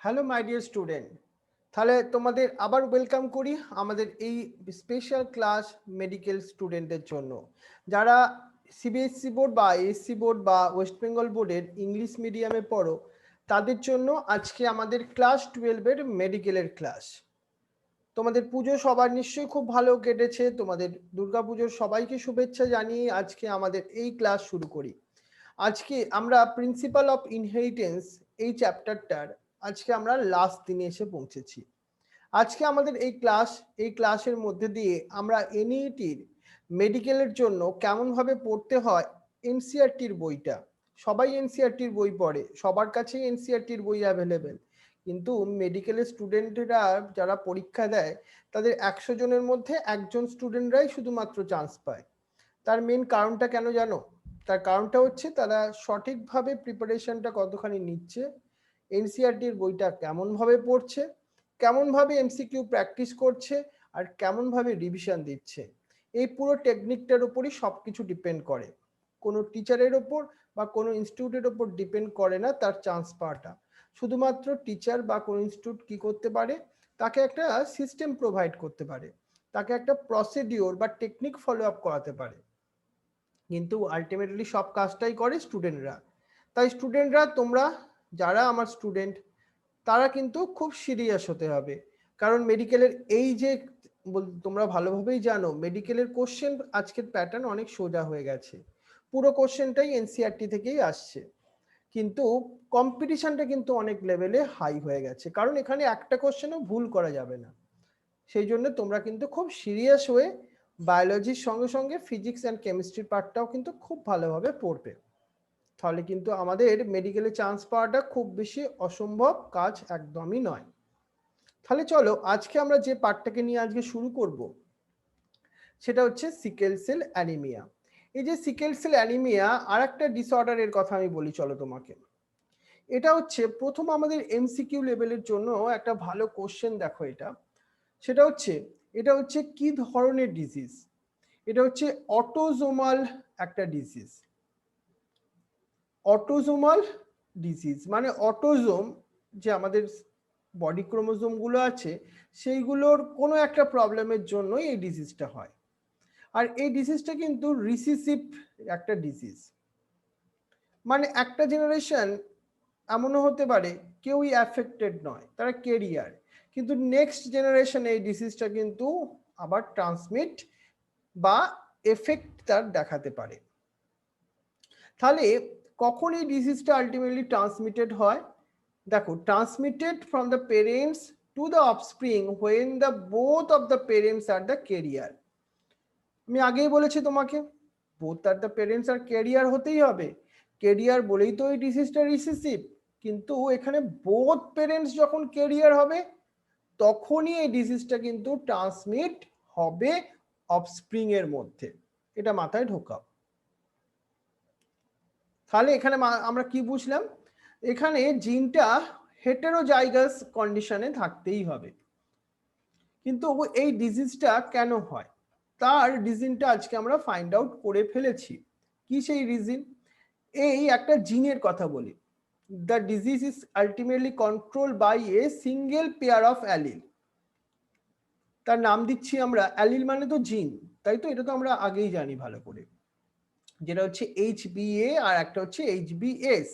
Hello my dear student, তাহলে তোমাদের আবার ওয়েলকাম করি আমাদের এই স্পেশাল ক্লাস মেডিকেল স্টুডেন্টদের জন্য, যারা সিবিএসসি বোর্ড বা এসসি বোর্ড বা ওয়েস্ট বেঙ্গল বোর্ডের ইংলিশ মিডিয়ামে পড়ো। তাদের জন্য আজকে আমাদের ক্লাস 12-এর মেডিকেলের ক্লাস। তোমাদের পুজো সবার নিশ্চয়ই খুব ভালো কেটেছে। তোমাদের দুর্গাপুজোর সবাইকে শুভেচ্ছা জানিয়ে আজকে আমাদের এই ক্লাস শুরু করি। আজকে আমরা প্রিন্সিপাল অফ ইনহেরিটেন্স এই চ্যাপ্টারটার আজকে আমরা লাস্ট দিনে এসে পৌঁছেছি। আজকে আমাদের এই ক্লাসের মধ্যে দিয়ে আমরা এনইটির মেডিকেলের জন্য কেমনভাবে পড়তে হয় এনসিইআরটির বইটা। সবাই এনসিইআরটির বই পড়ে, সবার কাছেই এনসিইআরটির বই অ্যাভেলেবেল, কিন্তু মেডিকেলের স্টুডেন্টরা যারা পরীক্ষা দেয় তাদের 100 জনের মধ্যে একজন স্টুডেন্টরাই শুধুমাত্র চান্স পায়। তার মেন কারণটা কেন জানো? তার কারণটা হচ্ছে তারা সঠিকভাবে প্রিপারেশনটা কতখানি নিচ্ছে, এনসিইআরটির বইটা কেমনভাবে পড়ছে, কেমনভাবে এমসিকিউ প্র্যাকটিস করছে, আর কেমনভাবে রিভিশন দিচ্ছে। এই পুরো টেকনিকটার উপরই সব কিছু ডিপেন্ড করে। কোনো টিচারের ওপর বা কোনো ইনস্টিটিউটের ওপর ডিপেন্ড করে না তার চান্স পাওয়াটা। শুধুমাত্র টিচার বা কোনো ইনস্টিটিউট কী করতে পারে, তাকে একটা সিস্টেম প্রোভাইড করতে পারে, তাকে একটা প্রসিডিওর বা টেকনিক ফলো আপ করাতে পারে, কিন্তু আলটিমেটলি সব কাজটাই করে স্টুডেন্টরা। তাই স্টুডেন্টরা, তোমরা যারা আমার স্টুডেন্ট, তারা কিন্তু খুব সিরিয়াস হতে হবে। কারণ মেডিকেলের এই যে, তোমরা ভালোভাবেই জানো মেডিকেলের কোশ্চেন আজকের প্যাটার্ন অনেক সোজা হয়ে গেছে। পুরো কোশ্চেনটাই এনসিইআরটি থেকেই আসছে, কিন্তু কম্পিটিশনটা কিন্তু অনেক লেভেলে হাই হয়ে গেছে, কারণ এখানে একটা কোশ্চেনও ভুল করা যাবে না। সেই জন্য তোমরা কিন্তু খুব সিরিয়াস হয়ে বায়োলজির সঙ্গে সঙ্গে ফিজিক্স অ্যান্ড কেমিস্ট্রির পার্টটাও কিন্তু খুব ভালোভাবে পড়বে। তাহলে কিন্তু আমাদের মেডিকেলে চান্স পাওয়াটা খুব বেশি অসম্ভব কাজ একদমই নয়। তাহলে চলো আজকে আমরা যে পার্টটাকে নিয়ে আজকে শুরু করব, সেটা হচ্ছে সিকেল সেল অ্যানিমিয়া। এই যে সিকেল সেল অ্যানিমিয়া আর একটা ডিসঅর্ডারের কথা আমি বলি চলো তোমাকে। এটা হচ্ছে প্রথম আমাদের এমসিকিউ লেভেলের জন্য একটা ভালো কোশ্চেন। দেখো এটা হচ্ছে কি ধরনের ডিজিজ? এটা হচ্ছে অটোজোমাল একটা ডিজিজ। অটোজোমাল ডিজিজ মানে অটোজোম, যে আমাদের বডি ক্রোমোজোমগুলো আছে সেইগুলোর কোনো একটা প্রবলেমের জন্যই এই ডিজিজটা হয়। আর এই ডিজিজটা কিন্তু রিসিসিভ একটা ডিজিজ। মানে একটা জেনারেশন এমনও হতে পারে কেউই অ্যাফেক্টেড নয়, তারা কেরিয়ার, কিন্তু নেক্সট জেনারেশনে এই ডিজিজটা কিন্তু আবার ট্রান্সমিট বা এফেক্ট তার দেখাতে পারে। তাহলে কখন এই ডিজিজটা আলটিমেটলি ট্রান্সমিটেড হয়? দেখো, transmitted from the parents to the offspring when the both of the parents are the career. আমি আগেই বলেছি তোমাকে, both are the parents R career হতেই হবে। কেরিয়ার বলেই তো এই ডিজিজটা রিসিসিভ, কিন্তু এখানে বোথ পেরেন্টস যখন কেরিয়ার হবে তখনই এই ডিজিজটা কিন্তু ট্রান্সমিট হবে অফস্প্রিং এর মধ্যে। এটা মাথায় ঢোকাও। তাহলে এখানে আমরা কি বুঝলাম? এখানে জিনটা হেটেরোজাইগাস কন্ডিশনে থাকতেই হবে। কিন্তু এই ডিজিজটা কেন হয় তার রিজনটা আজকে আমরা ফাইন্ড আউট করে ফেলেছি। কি সেই রিজন? এই একটা জিনের কথা বলি। The disease is ultimately control by a single pair of allele. তার নাম দিচ্ছি আমরা অ্যালিল, মানে তো জিন, তাই তো? এটা তো আমরা আগেই জানি ভালো করে, যেটা হচ্ছে HBA আর একটা হচ্ছে HBS।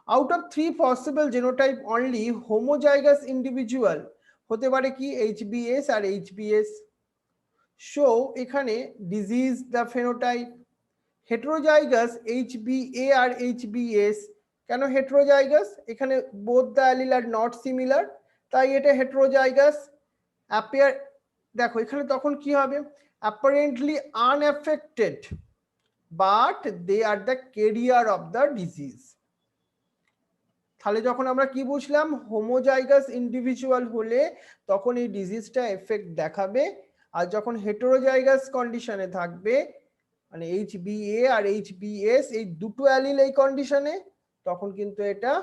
Out of 3 possible genotype only homozygous individual হতে পারে কি HBS আর HBS। সো এখানে disease the phenotype heterozygous HBA আর HBS। কেন হেটেরোজাইগাস? এখানে both the allele are not similar, তাই এটা হেটেরোজাইগাস। অ্যাপিয়ার, দেখো এখানে তখন কি হবে? Apparently unaffected but they are the carrier of the disease. তাহলে যখন আমরা কি বুঝলাম, হোমোজাইগাস ইন্ডিভিজুয়াল হলে তখন এই ডিজিজটা এফেক্ট দেখাবে, আর যখন হেটেরোজাইগাস কন্ডিশনে থাকবে মানে HBA আর HBS এই দুটো অ্যালিল এই কন্ডিশনে, তখন কিন্তু এটা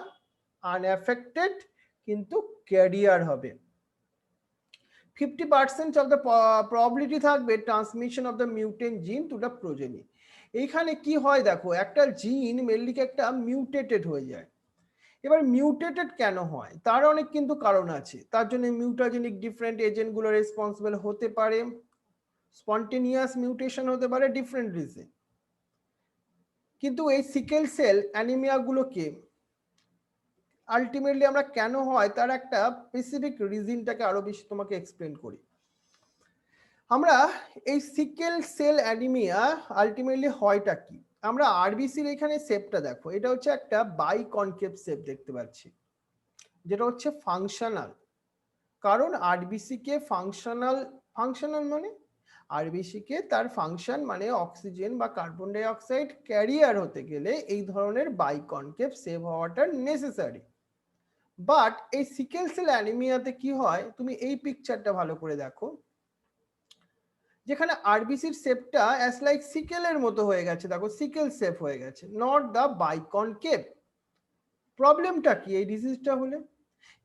আনএফেক্টেড কিন্তু ক্যারিয়ার হবে। 50% অফ দ্য প্রবাবিলিটি থাকবে ট্রান্সমিশন অফ দ্য মিউটেন্ট জিন টু দ্য প্রোজেনি। এইখানে কি হয় দেখো, একটা জিন মেনলি একটা মিউটেটেড হয়ে যায়। এবার মিউটেটেড কেন হয়, তার অনেক কিন্তু কারণ আছে। তার জন্য মিউটাজেনিক ডিফারেন্ট এজেন্টগুলো রেসপন্সিবল হতে পারে, স্পন্টেনিয়াস মিউটেশন হতে পারে, ডিফারেন্ট রিজন। কিন্তু এই সিকেল সেল অ্যানিমিয়াগুলোকে আলটিমেটলি আমরা কেন হয় তার একটা স্পেসিফিক রিজনটাকে আরো বেশি তোমাকে এক্সপ্লেন করি। আমরা এই সিকেল সেল অ্যানিমিয়া আলটিমেটলি হয়টা কি, আমরা আরবিসির এখানে শেপটা দেখো, এটা হচ্ছে একটা বাইকনকেভ শেপ দেখতে পাচ্ছি, যেটা হচ্ছে ফাংশনাল। কারণ আরবিসি কে ফাংশনাল মানে আরবিসি কে তার ফাংশন মানে অক্সিজেন বা কার্বন ডাই অক্সাইড ক্যারিয়ার হতে গেলে এই ধরনের বাইকনকেভ শেপ হওয়াটা নেসেসারি। বাট এই সিকেল সেল অ্যানিমিয়াতে কি হয়, তুমি এই পিকচারটা ভালো করে দেখো, যেখানে আরবিসির শেপটা অ্যাজ লাইক সিকেলের মতো হয়ে গেছে, দেখো সিকেল শেপ হয়ে গেছে, নট দ্য বাইকনকেভ। প্রবলেমটা কি এই ডিজিজটা হলে,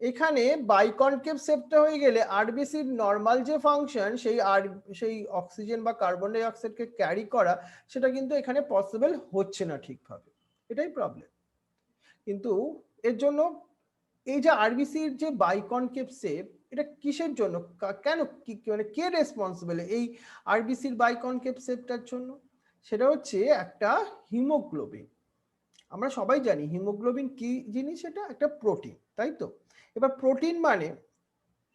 এখানে বাইকনকেভ শেপটা হয়ে গেলে আরবিসির নর্মাল যে ফাংশন সেই অক্সিজেন বা কার্বন ডাই অক্সাইডকে ক্যারি করা, সেটা কিন্তু এখানে পসিবল হচ্ছে না ঠিকভাবে, এটাই প্রবলেম। কিন্তু এর জন্য এই যে আরবিসির যে বাইকনকেভ শেপ, এটা কিসের জন্য, কেন মানে কে রেসপন্সিবল এই আরবিসির বাইকনকেভ শেপটার জন্য, সেটা হচ্ছে একটা হিমোগ্লোবিন। আমরা সবাই জানি হিমোগ্লোবিন কি জিনিস, এটা একটা প্রোটিন, তাই তো। এবার প্রোটিন মানে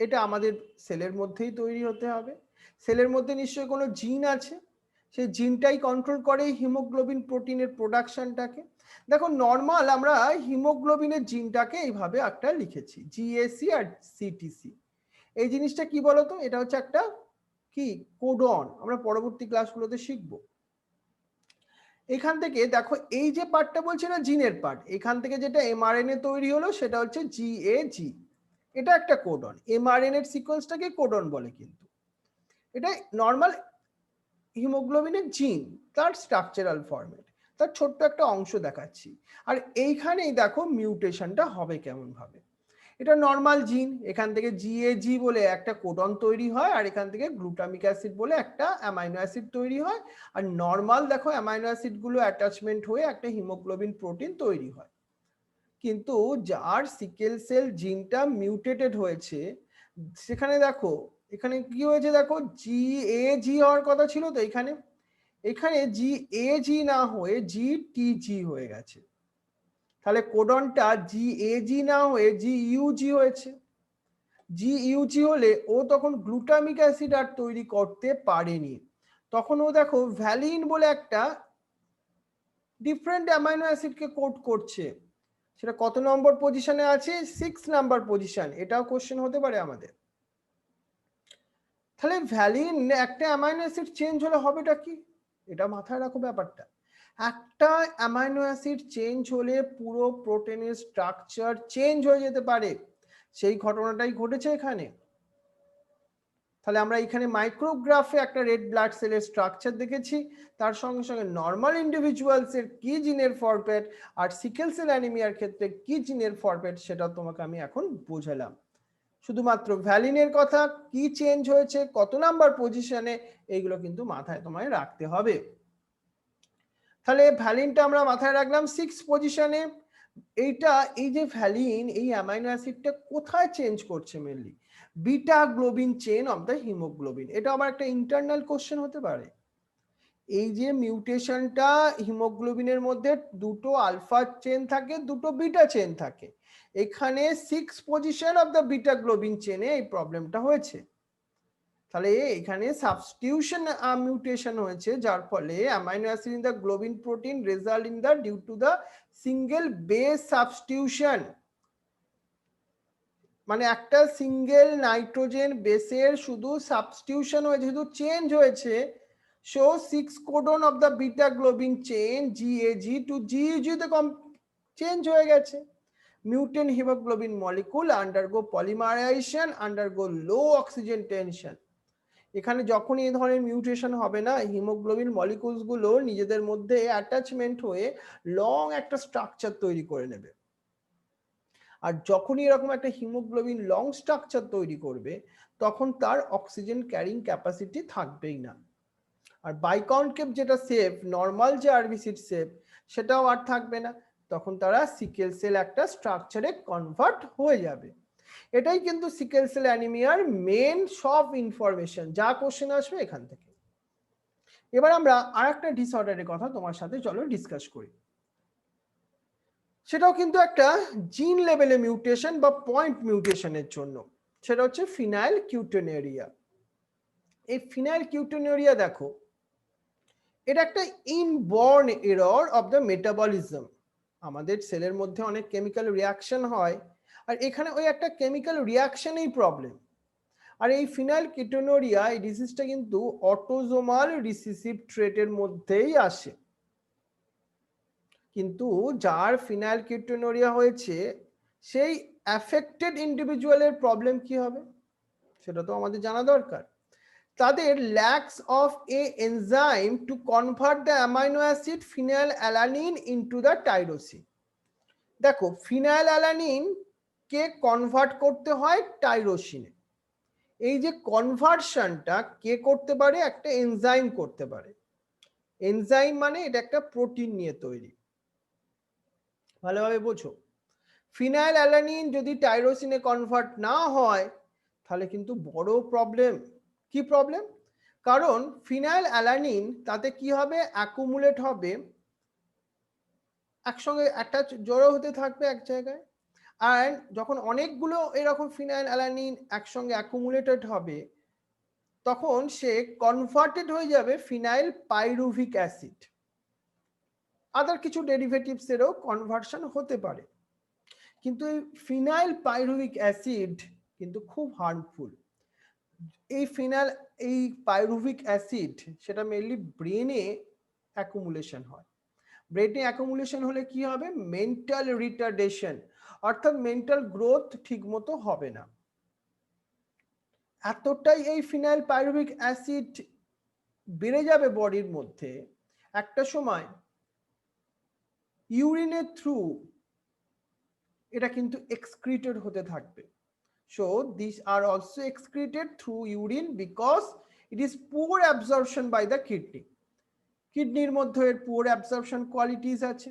এটা আমাদের সেলের মধ্যেই তৈরি হতে হবে, সেলের মধ্যে নিশ্চয়ই কোনো জিন আছে, সেই জিনটাই কন্ট্রোল করে হিমোগ্লোবিন প্রোটিনের প্রোডাকশনটাকে। দেখো নর্মাল আমরা হিমোগ্লোবিনের জিনটাকে এইভাবে একটা লিখেছি জিএসি আর সিটিসি। এই জিনিসটা কি বলতো, এটা হচ্ছে একটা কি কোডন, আমরা পরবর্তী ক্লাসগুলোতে শিখবো। এখান থেকে দেখো এই যে পার্টটা বলছি না জিনের পার্ট, এখান থেকে যেটা এমআরএনএ তৈরি হলো সেটা হচ্ছে জিএজি, এটা একটা কোডন। এমআরএনএ এর সিকোয়েন্সটাকে কোডন বলে, কিন্তু এটা নর্মাল হিমোগ্লোবিনের জিন, তার স্ট্রাকচারাল ফরম্যাট, তার ছোট্ট একটা অংশ দেখাচ্ছি। আর এইখানেই দেখো মিউটেশনটা হবে কেমন ভাবে, এটা নর্মাল জিন, এখান থেকে জিএজি বলে একটা কোডন তৈরি হয়, আর এখান থেকে গ্লুটামিক অ্যাসিড বলে একটা অ্যামাইনো অ্যাসিড তৈরি হয়, আর নর্মাল দেখো অ্যামাইনো অ্যাসিড গুলো অ্যাটাচমেন্ট হয়ে একটা হিমোগ্লোবিন প্রোটিন তৈরি হয়। কিন্তু যার সিকেল সেল জিনটা মিউটেটেড হয়েছে, সেখানে দেখো এখানে কি হয়েছে, দেখো জিএজি হওয়ার কথা ছিল, তো এখানে জিএজি না হয়ে জিটিজি হয়ে গেছে। তাহলে কোডনটা জিএজি না হয়ে জিইউজি হয়েছে। জিইউজি হলে ও তখন গ্লুটামিক অ্যাসিড আর তৈরি করতে পারেনি, তখন ও দেখো ভ্যালিন বলে একটা ডিফারেন্ট অ্যামাইনো অ্যাসিডকে কোড করছে। সেটা কত নম্বর পজিশনে আছে, 6 নাম্বার পজিশন, এটাও কোশ্চেন হতে পারে আমাদের। তাহলে ভ্যালিন একটা অ্যামাইনো অ্যাসিড চেঞ্জ হলে হবেটা কি, এটা মাথায় রাখো ব্যাপারটা। একটা অ্যামাইনো অ্যাসিড চেঞ্জ হলে পুরো প্রোটিনের স্ট্রাকচার চেঞ্জ হয়ে যেতে পারে, সেই ঘটনাটাই ঘটেছে এখানে। তাহলে আমরা এখানে মাইক্রোগ্রাফে একটা রেড ব্লাড সেলের স্ট্রাকচার দেখেছি, তার সঙ্গে সঙ্গে নর্মাল ইন্ডিভিজুয়ালসের কি জিনের ফরম্যাট আর সিকেল সেল অ্যানিমিয়ার ক্ষেত্রে কি জিনের ফরম্যাট, সেটা তোমাকে আমি এখন বোঝালাম। শুধুমাত্র ভ্যালিনের কথা, কি চেঞ্জ হয়েছে, কত নাম্বার পজিশনে, এইগুলো কিন্তু মাথায় তোমায় রাখতে হবে। তাহলে ভ্যালিনটা আমরা মাথায় রাখলাম 6 পজিশনে। এই যে ভ্যালিন, এই অ্যামাইনো অ্যাসিডটা কোথায় চেঞ্জ করছে, mainly beta globin chain of the haemoglobin. এটা আবার একটা ইন্টারনাল কোশ্চেন হতে পারে। এই যে মিউটেশনটা, হিমোগ্লোবিনের মধ্যে দুটো আলফা চেন থাকে, দুটো বিটা চেন থাকে, এখানে 6 position of the beta globin চেনে এই প্রবলেমটা হয়েছে। তাহলে এখানে সাবস্টিটিউশন মিউটেশন হয়েছে, যার ফলে amino acid in the globin protein result in the due to the single base substitution. মানে একটা সিঙ্গেল নাইট্রোজেন বেসের শুধু সাবস্টিটিউশন হয়েছে, শুধু চেঞ্জ হয়েছে। So 6 codon of the beta globin chain GAG to GEG তে চেঞ্জ হয়ে গেছে। mutant hemoglobin molecule undergo polymerization, undergo low oxygen tension. এখানে যখন এই ধরনের মিউটেশন হবে না, হিমোগ্লোবিন মলিকুলস গুলো নিজেদের মধ্যে অ্যাটাচমেন্ট হয়ে লং একটা স্ট্রাকচার তৈরি করে নেবে। আর যখনই এরকম একটা হিমোগ্লোবিন লং স্ট্রাকচার তৈরি করবে, তখন তার অক্সিজেন ক্যারিং ক্যাপাসিটি থাকবেই না। আর বাইকনকেভ যেটা শেপ, নর্মাল যে আরবিসির শেপ, সেটাও আর থাকবে না। তখন তারা সিকেল সেল একটা স্ট্রাকচারে কনভার্ট হয়ে যাবে। এটাই কিন্তু সিকেল সেল অ্যানিমিয়ার মেন সব ইনফরমেশন, যা কোশ্চেন আসবে এখান থেকে। এবার আমরা আরেকটা ডিসঅর্ডারের কথা তোমার সাথে চলো ডিসকাস করি। সেটাও কিন্তু একটা জিন লেভেলে মিউটেশন বা পয়েন্ট মিউটেশনের জন্য, সেটা হচ্ছে ফিনাইল কিউটেনেরিয়া। এই ফিনাইল কিউটেনেরিয়া দেখো, এটা একটা inborn error of the metabolism. আমাদের সেলের মধ্যে অনেক কেমিক্যাল রিয়াকশন হয়, আর এখানে ওই একটা কেমিক্যাল রিয়াকশনেই প্রবলেম। আর এই ফিনাইল কিউটেনুরিয়া, এই ডিজিজটা কিন্তু অটোজোমাল রিসিসিভ ট্রেটের মধ্যেই আসে। কিন্তু যার ফিনাইল কিউটেনুরিয়া হয়েছে সেই অ্যাফেক্টেড ইন্ডিভিজুয়ালের প্রবলেম কি হবে সেটা তো আমাদের জানা দরকার। তাদের lakhs of A enzyme to convert the amino acid phenyl alanine into the tyrosine. দেখো, ফিনাইল অ্যালানিন কে কনভার্ট করতে হয় টাইরোসিনে। এই যে কনভার্সনটা কে করতে পারে? একটা এনজাইম করতে পারে। এনজাইম মানে এটা একটা প্রোটিন নিয়ে তৈরি, ভালোভাবে বোঝো। ফিনাইল অ্যালানিন যদি টাইরোসিনে কনভার্ট না হয় তাহলে কিন্তু বড় প্রবলেম। কি প্রবলেম? কারণ ফিনাইল অ্যালানিন তাতে কি হবে? অ্যাকুমুলেট হবে, একসঙ্গে একটা জড়ো হতে থাকবে এক জায়গায়। আর যখন অনেকগুলো এরকম ফিনাইল অ্যালানিন একসঙ্গে অ্যাকুমুলেটেড হবে তখন সে কনভার্টেড হয়ে যাবে ফিনাইল পাইরুভিক অ্যাসিড। আদার কিছু ডেরিভেটিভসেরও কনভার্সন হতে পারে, কিন্তু এই ফিনাইল পাইরুভিক অ্যাসিড কিন্তু খুব হার্মফুল। এই ফিনাইল, এই পাইরুভিক অ্যাসিড সেটা মেইনলি ব্রেনে অ্যাকুমুলেশন হয়। ব্রেনে অ্যাকুমুলেশন হলে কি হবে? মেন্টাল রিটার্ডেশন, অর্থাৎ মেন্টাল গ্রোথ ঠিকমতো হবে না। এতটাই এই ফিনাইল পাইরুভিক অ্যাসিড বেড়ে যাবে বডির মধ্যে, একটা সময় ইউরিনের থ্রু এটা কিন্তু এক্সক্রিটেড হতে থাকবে। So these are also excreted through urine because it is poor absorption by the kidney. কিডনির মধ্যে এর poor absorption qualities আছে।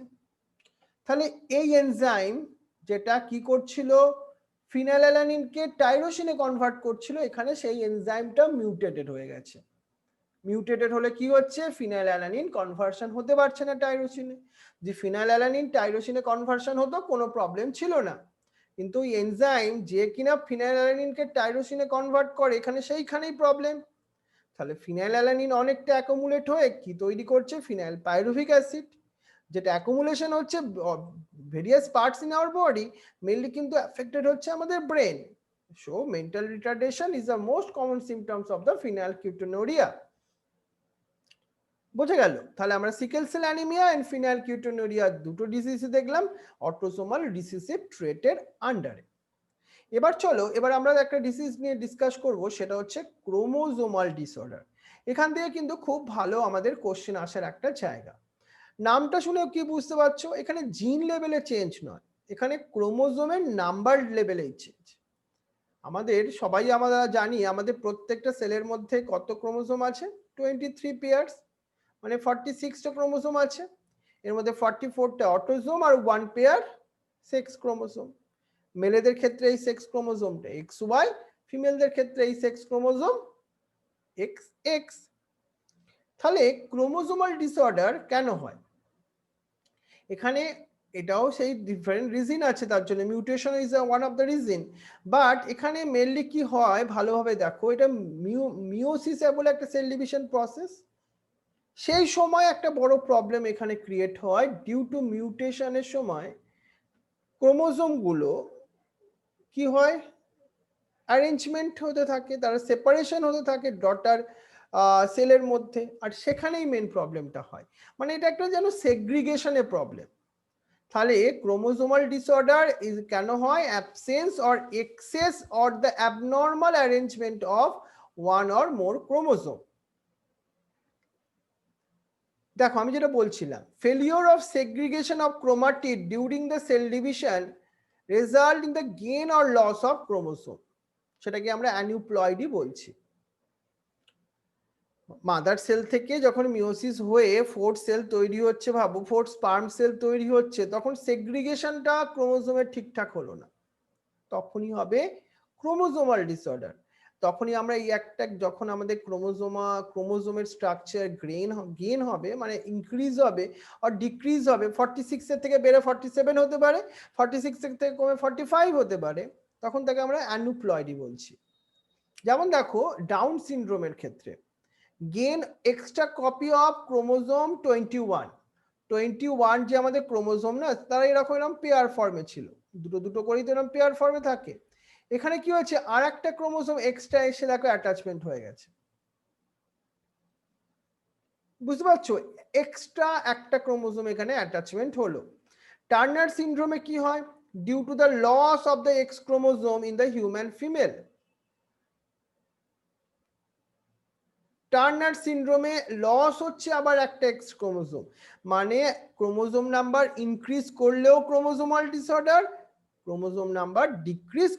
তাহলে এই এনজাইম যেটা কি করছিল? ফিনাইলঅ্যালানিনকে টাইরোসিনে কনভার্ট করছিল, এখানে সেই এনজাইমটা মিউটেটেড হয়ে গেছে। মিউটেটেড হলে কি হচ্ছে? ফিনাইলঅ্যালানিন কনভার্সন হতে পারছে না টাইরোসিনে। যে ফিনাইলঅ্যালানিন টাইরোসিনে কনভার্সন হতো কোনো প্রবলেম ছিল না, কিন্তু ওই এনজাইম যে কিনা ফিনাইলঅ্যালানিনকে টাইরোসিনে কনভার্ট করে এখানে সেইখানেই প্রবলেম। তাহলে ফিনাইলঅ্যালানিন অনেকটা অ্যাকুমুলেট হয়ে কি তৈরি করছে? ফিনাইল পাইরুভিক অ্যাসিড, যেটা অ্যাকুমুলেশন হচ্ছে various parts in our body, mainly কিন্তু অ্যাফেক্টেড হচ্ছে আমাদের brain. So mental retardation is the most common symptoms of the phenyl ketonuria. বোঝা গেল? তাহলে আমরা sickle cell anaemia and phenyl ketonuria দুটো ডিজিজ দেখলাম অটোসোমাল রিসেসিভ ট্রেটের আন্ডারে। এবার চলো, এবার আমরা একটা ডিজিজ নিয়ে ডিসকাস করব, সেটা হচ্ছে ক্রোমোজোমাল ডিসঅর্ডার। এখান থেকে কিন্তু খুব ভালো আমাদের কোশ্চেন আসার একটা জায়গা। নামটা শুনেও কি বুঝতে পারছো? এখানে জিন লেভেলে চেঞ্জ নয়, এখানে ক্রোমোজোমের নাম্বার লেভেলেই চেঞ্জ। আমাদের সবাই আমরা জানি আমাদের প্রত্যেকটা সেলের মধ্যে কত ক্রোমোজোম আছে? 23 পেয়ার্স, মানে 46টা ক্রোমোজোম আছে। এর মধ্যে 44টা অটোজোম আর 1 পেয়ার সেক্স ক্রোমোজোম। মেলেদের ক্ষেত্রে এই সেক্স ক্রোমোজোমটা XY, ফিমেলদের ক্ষেত্রে এই সেক্স ক্রোমোজোম XX। তাহলে ক্রোমোজোমাল ডিসঅর্ডার কেন হয়? এখানে এটাও সেই ডিফারেন্ট রিজন আছে, তার জন্য mutation is one of the reason. But এখানে মেনলি কি হয় ভালোভাবে দেখো, এটা মিওসিস বলে একটা সেল ডিভিশন প্রসেস। সেই সময় একটা বড় প্রবলেম এখানে ক্রিয়েট হয় ডিউ টু মিউটেশনের সময় ক্রোমোজোমগুলো কি হয়? অ্যারেঞ্জমেন্ট হতে থাকে, তারা সেপারেশন হতে থাকে ডটার সেলের মধ্যে, আর সেখানেই মেন প্রবলেমটা হয়। মানে এটা একটা যেন সেগ্রিগেশনের প্রবলেম। তাহলে ক্রোমোজোমাল ডিসঅর্ডার ইজ কেন হয়? Absence or excess or the abnormal arrangement of one or more chromosome. দেখো আমি যেটা বলছিলাম, failure of segregation of chromatid during the cell division result in the gain or loss of chromosome, সেটাকে আমরা অ্যানিউপ্লয়েডই বলছি। Mother sell থেকে যখন meiosis হয়ে ফোর্থ সেল তৈরি হচ্ছে, ভাবো ফোর্থ স্পার্ম সেল তৈরি হচ্ছে, তখন সেগ্রিগেশনটা ক্রোমোজোমের ঠিকঠাক হলো না, তখনই হবে ক্রোমোজোমাল ডিসঅর্ডার। তখনই আমরা এই একটা, যখন আমাদের ক্রোমোজোমের স্ট্রাকচার গেইন হবে, মানে ইনক্রিজ হবে আর ডিক্রিজ হবে, 46 এর থেকে বেড়ে 47 হতে পারে, 46 এর থেকে কমে 45 হতে পারে, তখন তাকে আমরা অ্যানুপ্লয়েডি বলছি। যেমন দেখো ডাউন সিনড্রোমের ক্ষেত্রে gain extra copy of chromosome 21 যে আমাদের ক্রোমোজোম না, তারা এরকম পেয়ার ফর্মে ছিল, দুটো দুটো করেই তো এরকম পেয়ার ফর্মে থাকে। এখানে কি হয়েছে, আর একটা ক্রোমোজোম এক্সট্রা এসে দেখো অ্যাটাচমেন্ট হয়ে গেছে, বুঝতে পারছো, এক্সট্রা একটা ক্রোমোজোম এখানে অ্যাটাচমেন্ট হলো। টার্নার সিনড্রোমে কি হয়, due to the loss of the X chromosome in the human female. Turner সিনড্রোমে লস হচ্ছে আবার একটা এক্স ক্রোমোজোম, মানে ক্রোমোজোম নাম্বার ইনক্রিজ করলেও chromosomal disorder, chromosome number decrease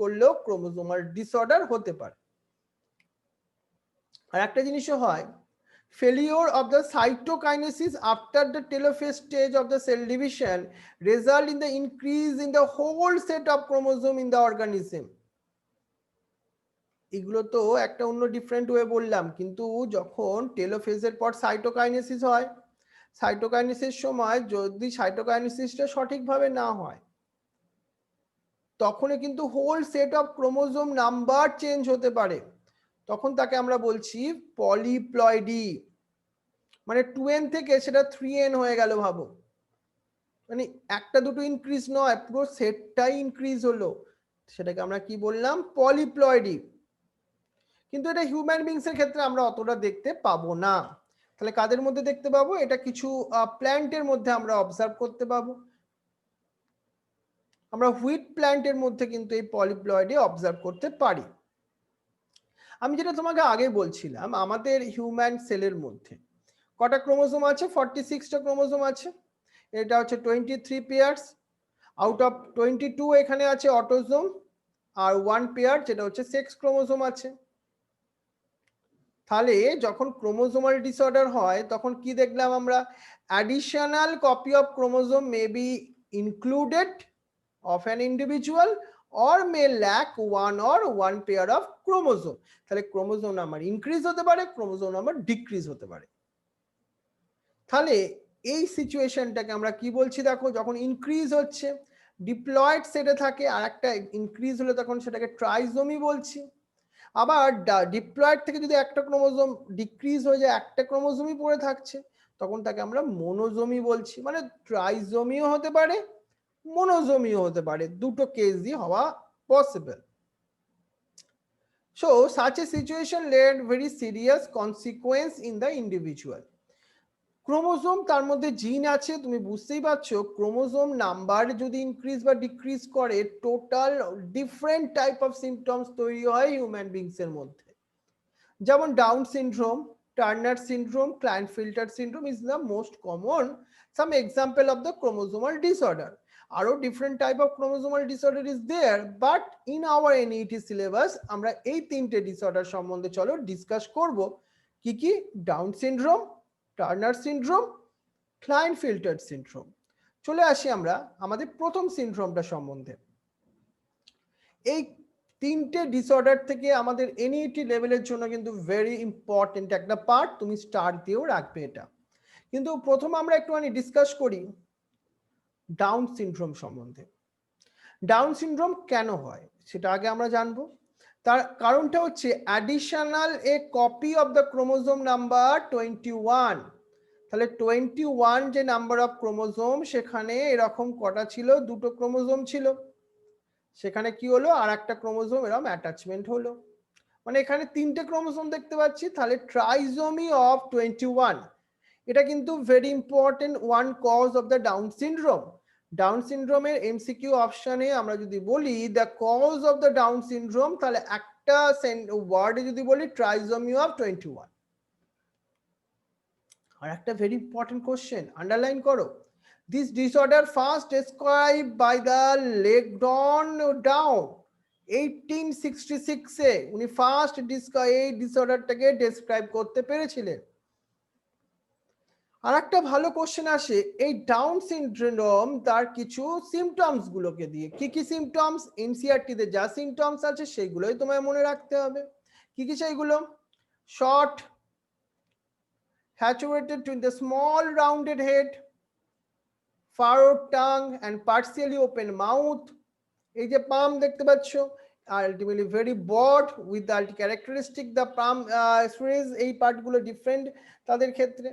করলেও ক্রোমোজোমাল ডিসঅর্ডার হতে পারে। আর একটা জিনিসও হয়, failure of the cytokinesis after the telophase stage of the cell division result in the increase in the whole set of chromosome in the organism। এগুলো তো একটা অন্য ডিফারেন্ট ওয়ে বললাম, কিন্তু যখন টেলোফেজের পর সাইটোকাইনেসিস হয়, সাইটোকাইনেসিস সময় যদি সাইটোকাইনেসিসটা সঠিকভাবে না হয়, তখনই কিন্তু whole set of chromosome number change হতে পারে, তখন তাকে আমরা বলছি পলিপ্লয়েডি, মানে 2n থেকে সেটা 3n হয়ে গেল, ভাবো, মানে একটা দুটো ইনক্রিজ নয়, পুরো সেটটাই ইনক্রিজ হলো, সেটাকে আমরা কি বললাম, পলিপ্লয়েডি। কিন্তু এটা হিউম্যান বিংস এর ক্ষেত্রে আমরা অতটা দেখতে পাবো না। তাহলে কাদের মধ্যে দেখতে পাবো, এটা কিছু প্ল্যান্টের মধ্যে আমরা অবজার্ভ করতে পাবো, আমরা হুইট প্ল্যান্টের মধ্যে কিন্তু এই পলিপ্লয়েডি অবজার্ভ করতে পারি। আমি যেটা তোমাকে আগে বলছিলাম, আমাদের হিউম্যান সেলের মধ্যে কটা ক্রোমোজোম আছে, 46টা ক্রোমোজোম আছে, এটা হচ্ছে 23 পেয়ার্স, আউট অফ 22 এখানে আছে অটোজোম, আর 1 পেয়ার যেটা হচ্ছে সেক্স ক্রোমোজোম আছে। তাহলে যখন ক্রোমোজোমাল ডিসঅর্ডার হয় তখন কি দেখলাম আমরা, additional copy of chromosome may be included of an individual or may lack one pair of chromosome। তাহলে ক্রোমোজোম নাম্বার ইনক্রিজ হতে পারে, ক্রোমোজোম নাম্বার ডিক্রিজ হতে পারে। তাহলে এই সিচুয়েশনটাকে আমরা কি বলছি, দেখো যখন ইনক্রিজ হচ্ছে ডিপ্লয়েড সেটে থাকে, আর একটা ইনক্রিজ হলে তখন সেটাকে ট্রাইজোমি বলছি। আবার ডিপ্লয়েড থেকে যদি একটা ক্রোমোজোম ডিক্রিজ হয়ে যায়, একটা ক্রোমোজোমই পড়ে থাকছে, তখন তাকে আমরা মোনোজোমি বলছি। মানে ট্রাইজোমিও হতে পারে, মোনোজোমিও হতে পারে, দুটো কেসই হওয়া possible. So such a situation led very serious consequence in the individual। Chromosome তার মধ্যে জিন আছে, তুমি বুঝতেই পারছো, ক্রোমোজোম নাম্বার যদি ইনক্রিজ বা ডিক্রিজ করে, total different type of symptoms তৈরি হয় হিউম্যান বিংস এর মধ্যে। যেমন Down syndrome, Turner syndrome, Klinefelter syndrome is the most common some example of the chromosomal disorder. আরো different type of chromosomal disorder is there, but in our NEET syllabus আমরা এই তিনটে disorder সম্বন্ধে চলো discuss করব। কি কি, Down syndrome, Turner syndrome, Klinefelter syndrome. চলে আসি আমরা আমাদের প্রথম সিনড্রোমটা সম্বন্ধে। এই তিনটে ডিসঅর্ডার থেকে আমাদের এনইটি লেভেলের জন্য কিন্তু ভেরি ইম্পর্টেন্ট একটা পার্ট, তুমি স্টার দিয়েও রাখবে এটা। কিন্তু প্রথম আমরা একটুখানি ডিসকাস করি ডাউন সিনড্রোম সম্বন্ধে। ডাউন সিনড্রোম কেন হয় সেটা আগে আমরা জানবো। তার কারণটা হচ্ছে additional A copy of the chromosome number 21। তাহলে 21 যে নাম্বার অফ ক্রোমোজোম, সেখানে এরকম কটা ছিল, দুটো ক্রোমোজোম ছিল, সেখানে কি হলো, আর একটা ক্রোমোজোম এরকম অ্যাটাচমেন্ট হলো, মানে এখানে তিনটে ক্রোমোজোম দেখতে পাচ্ছি। তাহলে ট্রাইজোমি অফ 21, এটা কিন্তু very important one cause of the Down syndrome. Down সিনড্রোমের এমসিকিউ অপশনে আমরা যদি বলি the cause of the Down syndrome, তাহলে একটা ওয়ার্ডে যদি বলি ট্রাইজোমি অফ 21। আর একটা ভেরি ইম্পর্টেন্ট কোশ্চেন আন্ডারলাইন করো, this disorder first described by the Langdon Down 1866 উনি ফার্স্ট এই ডিসঅর্ডারটাকে ডেসক্রাইব করতে পেরেছিলেন। আর একটা ভালো কোশ্চেন আসে এই ডাউন সিনড্রোম তার কিছু সিমটমস গুলোকে দিয়ে। কি কি সিমটমস? এনসিআরটি তে যা সিমটমস আছে সেইগুলোই তোমায় মনে রাখতে হবে। কি কি সেইগুলো? Short hatcherated to the small rounded head, furrowed tongue and partially open mouth, এই যে পাম দেখতে পাচ্ছ, ultimately very broad with the characteristic the palm phrase, এই পার্টগুলো ডিফারেন্ট তাদের ক্ষেত্রে।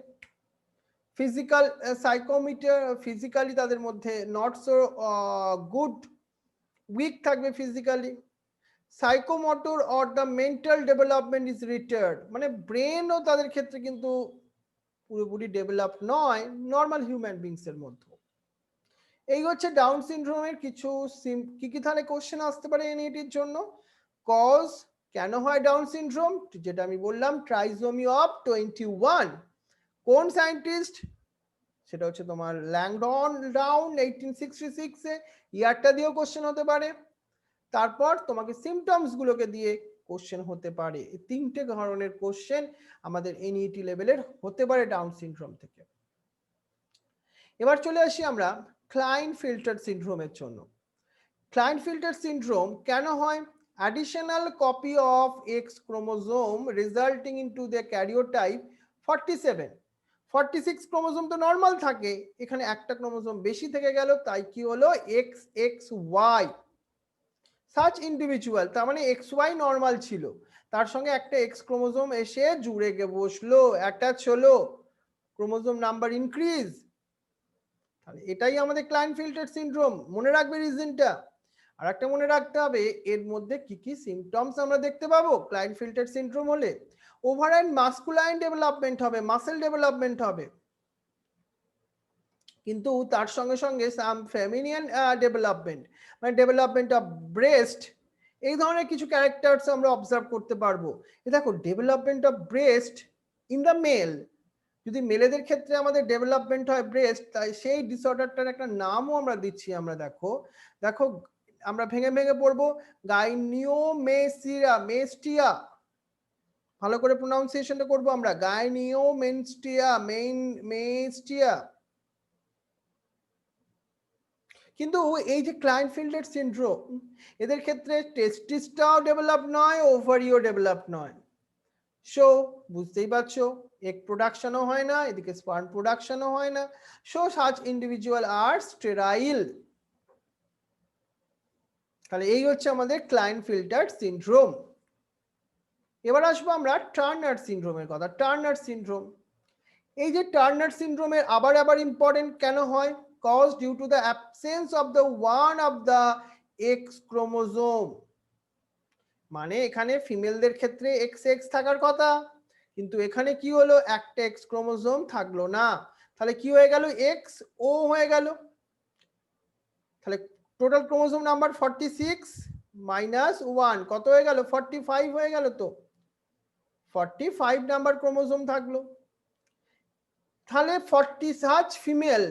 ফিজিক্যাল সাইকোমিটার, ফিজিক্যালি তাদের মধ্যে নট সো গুড, উইক থাকবে physically. Psychomotor or the mental development is retired, মানে ব্রেনও তাদের ক্ষেত্রে কিন্তু পুরোপুরি ডেভেলপ নয় নর্মাল হিউম্যান বিংস এর মধ্যে। এই হচ্ছে ডাউন সিনড্রোমের কিছু কি কি তাহলে কোশ্চেন আসতে পারে এনইটির জন্য। কজ, কেন হয় ডাউন সিনড্রোম, যেটা আমি বললাম ট্রাইজোমি অফ 21, কোন সায়েন্টিস্ট, সেটা হচ্ছে তোমার ল্যাংডন ডাউন 1866 এ, ইয়ারটা দিয়েও কোশ্চেন হতে পারে। তারপর তোমাকে সিমটমস গুলোকে দিয়ে কোশ্চেন হতে পারে। এই তিনটে ধরনের কোশ্চেন আমাদের এনইটি লেভেলের হতে পারে ডাউন সিনড্রোম থেকে। এবার চলে আসি আমরা ক্লাইনফিল্টার সিনড্রোমের জন্য। ক্লাইনফিল্টার সিনড্রোম কেন হয়? Additional copy of x chromosome resulting into the karyotype 47, 46 chromosome তো নর্মাল থাকে, এখানে একটা ক্রোমোজোম বেশি থেকে গেল, তাই কি হলো XXY। সাচ ইন্ডিভিজুয়াল, তার মানে XY নর্মাল ছিল, তার সঙ্গে একটা এক্স ক্রোমোজোম এসে জুড়ে গিয়ে বসলো, অ্যাটাচ হলো, ক্রোমোজোম নাম্বার ইনক্রিজ। তাহলে এটাই আমাদের ক্লাইনফিল্টার সিনড্রোম, মনে রাখবে রিজনটা। আর একটা মনে রাখতে হবে এর মধ্যে কি কি সিমটমস আমরা দেখতে পাবো ক্লাইনফিল্টার সিনড্রোম হলে। ওভারঅল মাস্কুলাইন ডেভেলপমেন্ট হবে, মাসেল ডেভেলপমেন্ট হবে, কিন্তু তার সঙ্গে সঙ্গে সাম ফেমিনিয়ান ডেভেলপমেন্ট, মানে ডেভেলপমেন্ট অফ ব্রেস্ট, এই ধরনের কিছু ক্যারেক্টারস আমরা অবজার্ভ করতে পারবো। দেখো development of breast in the male, যদি মেলেদের ক্ষেত্রে আমাদের ডেভেলপমেন্ট হয় ব্রেস্ট, তাই সেই ডিসঅর্ডারটার একটা নামও আমরা দিচ্ছি। আমরা দেখো দেখো আমরা ভেঙে ভেঙে পড়বো, গাইনিওমেসিয়া, ভালো করে প্রোনাউন্সিয়েশনটা করবো আমরা, গাইনিওমেস্টিয়া। কিন্তু এই যে ক্লাইনফিল্টার সিনড্রোম, এদের ক্ষেত্রে টেস্টিসটাও ডেভেলপ নয়, ওভারিও ডেভেলপ নয়। সো বুঝতেই পারছো এগ প্রোডাকশনও হয় না, এদিকে স্পার্ম প্রোডাকশনও হয় না। সো সাচ ইন্ডিভিজুয়াল আর স্টেরাইল। তাহলে এই হচ্ছে আমাদের ক্লাইনফিল্টার সিনড্রোম। এবার আসবো আমরা টার্নার সিনড্রোমের কথা। টার্নার সিনড্রোম, এই যে টার্নার সিনড্রোমের আবার ইম্পর্টেন্ট কেন হয়? Cause due to the absence of the one of the X chromosome, মানে এখানে ফিমেলদের ক্ষেত্রে XX থাকার কথা, কিন্তু এখানে কি হলো, একটা এক্স ক্রোমোজোম থাকলো না। তাহলে কি হয়ে গেল, XO হয়ে গেল। তাহলে টোটাল ক্রোমোজোম নাম্বার 46 মাইনাস 1 কত হয়ে গেল, 45 হয়ে গেল। তো 45 নাম্বার ক্রোমোজোম থাকলো। তাহলে 40 সাচ ফিমেল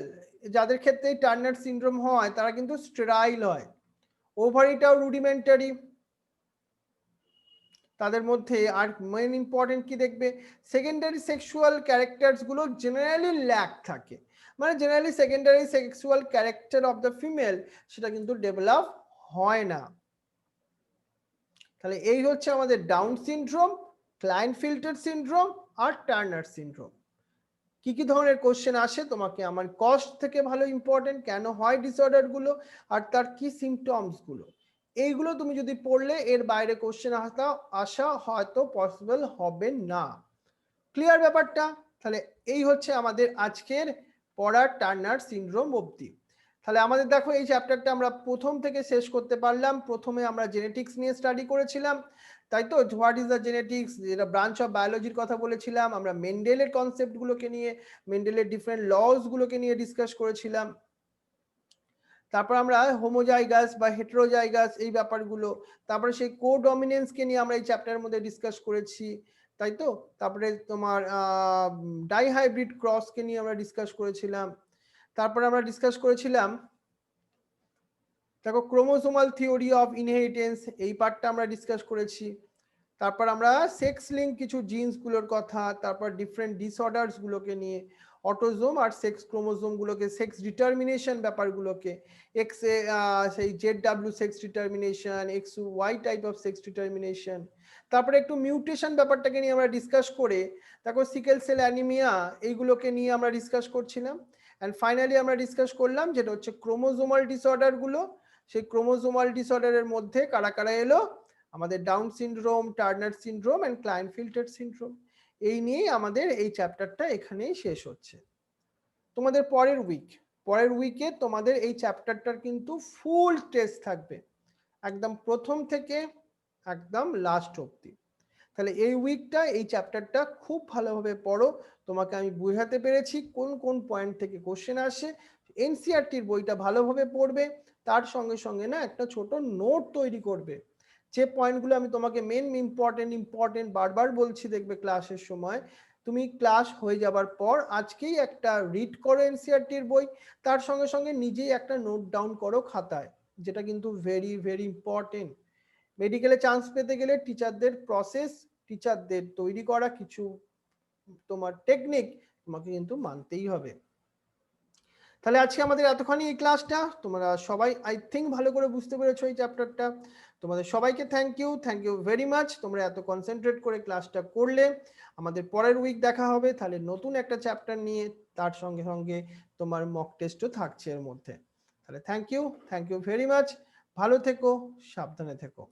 যাদের ক্ষেত্রে টার্নার সিনড্রোম হয় তারা কিন্তু স্টেরাইল হয়। ওভারিটাও রুডিমেন্টারি, তাদের মধ্যে আর মেইন ইম্পর্টেন্ট কি দেখবে, সেকেন্ডারি সেক্সুয়াল ক্যারেক্টারস গুলো জেনারেলি ল্যাক থাকে, মানে generally secondary sexual character of the female সেটা কিন্তু ডেভেলপ হয় না। তাহলে এই হচ্ছে আমাদের ডাউন সিনড্রোম, ক্লাইনফিল্টার সিনড্রোম আর টার্নার সিনড্রোম। কি কি ধরনের কোশ্চেন আসে তোমাকে আমার কস্ট থেকে ভালো ইম্পর্টেন্ট, কেন হয় ডিসঅর্ডার গুলো আর তার কি সিমটমস গুলো, এইগুলো তুমি যদি পড়লে এর বাইরে কোশ্চেন আসা হয়তো পসিবল হবে না। ক্লিয়ার ব্যাপারটা? তাহলে এই হচ্ছে আমাদের আজকের পড়ার টার্নার সিনড্রোম অবধি। তাহলে আমাদের দেখো এই চ্যাপ্টারটা আমরা প্রথম থেকে শেষ করতে পারলাম। প্রথমে আমরা জেনেটিক্স নিয়ে স্টাডি করেছিলাম, তাই তো, হোয়াট ইজ দ্য জেনেটিক্স, যেটা ব্রাঞ্চ অফ বায়োলজির কথা বলেছিলাম। আমরা মেন্ডেলের কনসেপ্ট গুলোকে নিয়ে, মেন্ডেলের ডিফারেন্ট লস গুলোকে নিয়ে ডিসকাস করেছিলাম। তারপর আমরা হোমোজাইগাস বা হেটেরোজাইগাস এই ব্যাপারগুলো, তারপরে সেই কোডমিনেন্সকে নিয়ে আমরা এই চ্যাপ্টারের মধ্যে ডিসকাস করেছি, তাই তো। তারপরে তোমার ডাইহাইব্রিড ক্রসকে নিয়ে আমরা ডিসকাস করেছিলাম। তারপরে আমরা ডিসকাস করেছিলাম দেখো ক্রোমোসোমাল থিওরি অফ ইনহেরিটেন্স এই পার্টটা আমরা ডিসকাস করেছি। তারপর আমরা সেক্স লিঙ্ক কিছু জিনস গুলোর কথা, তারপর ডিফারেন্ট ডিসঅর্ডারস গুলোকে নিয়ে, অটোজোম আর সেক্স ক্রোমোজোম গুলোকে, সেক্স ডিটারমিনেশন ব্যাপারগুলোকে, এক্স এ সেই Z sex determination, X Y type of sex determination, তারপরে একটু মিউটেশন ব্যাপারটাকে নিয়ে আমরা ডিসকাস করে, তারপর সিকেল সেল অ্যানিমিয়া এইগুলোকে নিয়ে আমরা ডিসকাস করছিলাম। অ্যান্ড ফাইনালি আমরা ডিসকাস করলাম যেটা হচ্ছে ক্রোমোজোমাল ডিসঅর্ডার গুলো। সেই ক্রোমোজোমাল ডিসঅর্ডারের মধ্যে কারা কারা এলো, আমাদের Down syndrome, Turner syndrome and Klinefelter syndrome. এই নিয়েই আমাদের এই চ্যাপ্টারটা এখানেই শেষ হচ্ছে। তোমাদের পরের উইকে তোমাদের এই চ্যাপ্টারটার কিন্তু ফুল টেস্ট থাকবে, একদম প্রথম থেকে একদম লাস্ট অবধি। তাহলে এই উইকটা এই চ্যাপ্টারটা খুব ভালোভাবে পড়ো। তোমাকে আমি বুঝাতে পেরেছি কোন কোন পয়েন্ট থেকে কোশ্চেন আসে। এনসিইআরটির বইটা ভালোভাবে পড়বে, তার সঙ্গে সঙ্গে না একটা ছোট নোট তৈরি করবে। যে পয়েন্টগুলো আমি তোমাকে মেন ইম্পর্টেন্ট বারবার বলছি, দেখবে ক্লাসের সময় তুমি ক্লাস হয়ে যাবার পর আজকেই একটা রিড করো এনসিইআরটির বই, তার সঙ্গে সঙ্গে নিজেই একটা নোট ডাউন করো খাতায়, যেটা কিন্তু ভেরি ভেরি ইম্পর্টেন্ট। মেডিকেলে চান্স পেতে গেলে টিচারদের প্রসেস, টিচারদের তৈরি করা কিছু তোমার টেকনিক তোমাকে কিন্তু মানতেই হবে। তাহলে আজকে আমাদের এতখানি এই ক্লাসটা, তোমরা সবাই আই থিঙ্ক ভালো করে বুঝতে পেরেছো এই চ্যাপ্টারটা। তোমাদের সবাইকে থ্যাংক ইউ ভেরি মাচ, তোমরা এত কনসেন্ট্রেট করে ক্লাসটা করলে। আমাদের পরের উইক দেখা হবে তাহলে নতুন একটা চ্যাপ্টার নিয়ে, তার সঙ্গে সঙ্গে তোমার মক টেস্টও থাকছে এর মধ্যে। তাহলে থ্যাংক ইউ ভেরি মাচ, ভালো থেকো, সাবধানে থেকো।